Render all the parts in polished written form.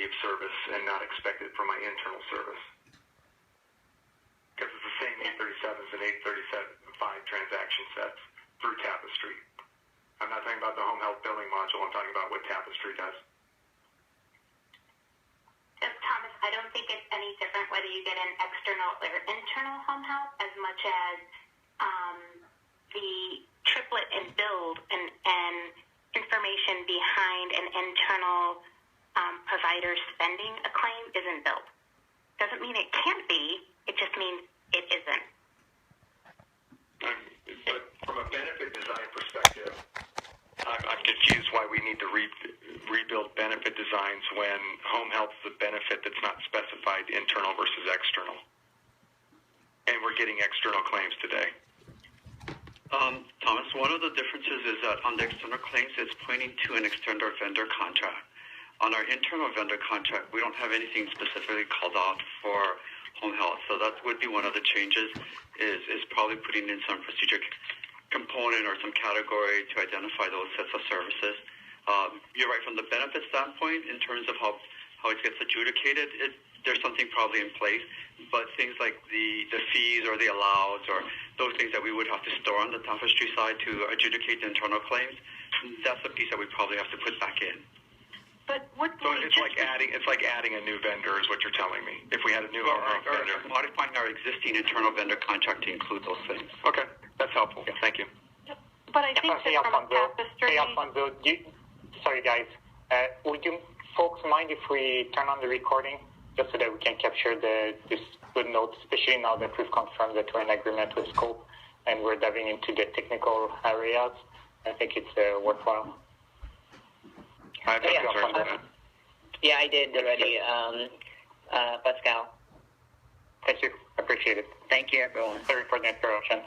quality of service and not expect it from my internal service. Because it's the same 837s and 835 transaction sets through Tapestry. I'm not talking about the home health billing module. I'm talking about what Tapestry does. Thomas, I don't think it's any different whether you get an external or internal home health as much as the triplet and build and information behind an internal provider spending a claim isn't billed. Doesn't mean it can't be. It just means it isn't. But from a benefit design perspective, I'm confused why we need to rebuild benefit designs when home health is a benefit that's not specified internal versus external. And we're getting external claims today. Thomas, one of the differences is that on the external claims, it's pointing to an external vendor contract. On our internal vendor contract, we don't have anything specifically called out for home health. So that would be one of the changes, is probably putting in some procedure component or some category to identify those sets of services. You're right, from the benefit standpoint, in terms of how it gets adjudicated, there's something probably in place, but things like the fees or the alloweds or those things that we would have to store on the Tapestry side to adjudicate the internal claims, that's the piece that we probably have to put back in. But what? So it's like adding a new vendor is what you're telling me. If we had a new vendor, modifying our existing internal vendor contract to include those things. Okay, that's helpful. Yeah, thank you. But I think that from a Tapestry. Hey, Alfonso, sorry guys, would you folks mind if we turn on the recording just so that we can capture this good notes, especially now that we've confirmed that we're in agreement with scope and we're diving into the technical areas? I think it's worthwhile. I have no concerns with that. Yeah, I did already, Pascal. Thank you. Appreciate it. Thank you, everyone. Sorry for the interruption.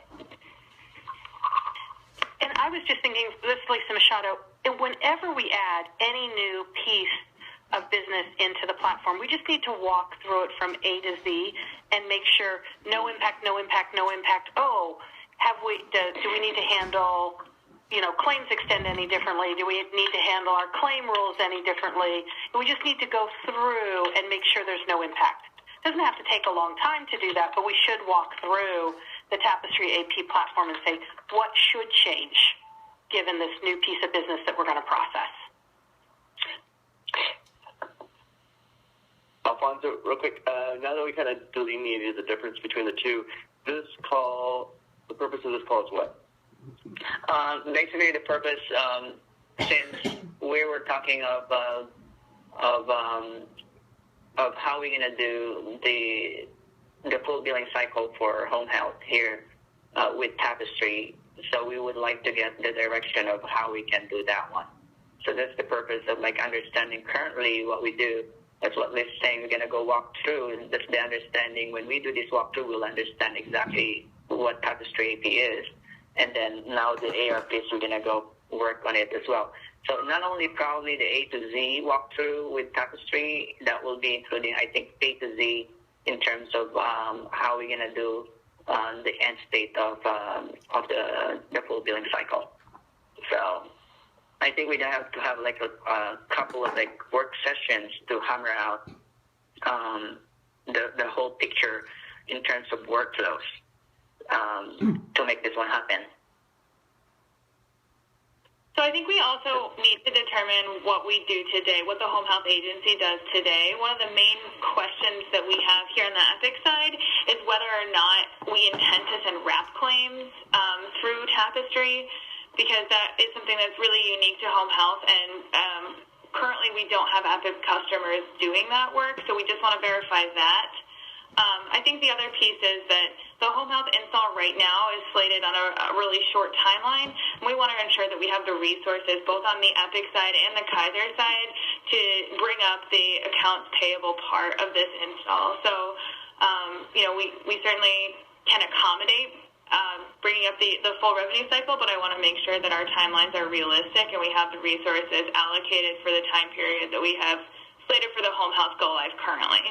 And I was just thinking, this is Lisa Machado, whenever we add any new piece of business into the platform, we just need to walk through it from A to Z and make sure no impact, no impact, no impact. Oh, do we need to handle claims extend any differently? Do we need to handle our claim rules any differently? We just need to go through and make sure there's no impact. It doesn't have to take a long time to do that, but we should walk through the Tapestry AP platform and say, what should change given this new piece of business that we're going to process? Alfonso, real quick, now that we kind of delineated the difference between the two, the purpose of this call is what? Basically, the purpose, since we were talking of how we're going to do the full billing cycle for home health here with Tapestry, so we would like to get the direction of how we can do that one. So that's the purpose of understanding currently what we do. That's what Liz is saying. We're going to go walk through, and that's the understanding. When we do this walkthrough, we'll understand exactly what Tapestry AP is. And then now the ARPs, we're going to go work on it as well. So not only probably the A to Z walkthrough with Tapestry, that will be including, I think, A to Z in terms of how we're going to do the end state of the full billing cycle. So I think we're going to have a couple of work sessions to hammer out the whole picture in terms of workflows. To make this one happen. So I think we also need to determine what we do today, what the home health agency does today. One of the main questions that we have here on the Epic side is whether or not we intend to send wrap claims through Tapestry, because that is something that's really unique to home health, and currently we don't have Epic customers doing that work, so we just want to verify that. I think the other piece is that the home health install right now is slated on a really short timeline. We want to ensure that we have the resources both on the Epic side and the Kaiser side to bring up the accounts payable part of this install. So, we certainly can accommodate bringing up the full revenue cycle, but I want to make sure that our timelines are realistic and we have the resources allocated for the time period that we have slated for the home health go live currently.